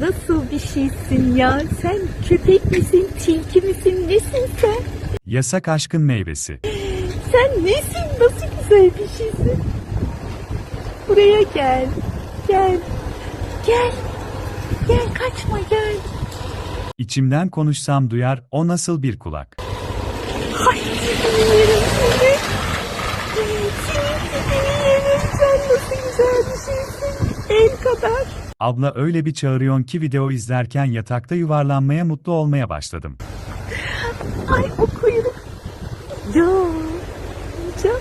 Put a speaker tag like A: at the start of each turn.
A: nasıl bir şeysin ya? Sen köpek misin, tilki misin, nesin sen?
B: Yasak aşkın meyvesi.
A: Sen nesin, nasıl güzel bir şeysin? Buraya gel, gel, gel, gel kaçma gel.
B: İçimden konuşsam duyar, o nasıl bir kulak.
A: Ay seni yerim seni. Seni yerim, sen nasıl güzel bir şeysin. El kadar.
B: Abla öyle bir çağırıyorsun ki video izlerken yatakta yuvarlanmaya, mutlu olmaya başladım.
A: Ay o kuyruk. Ya, canım.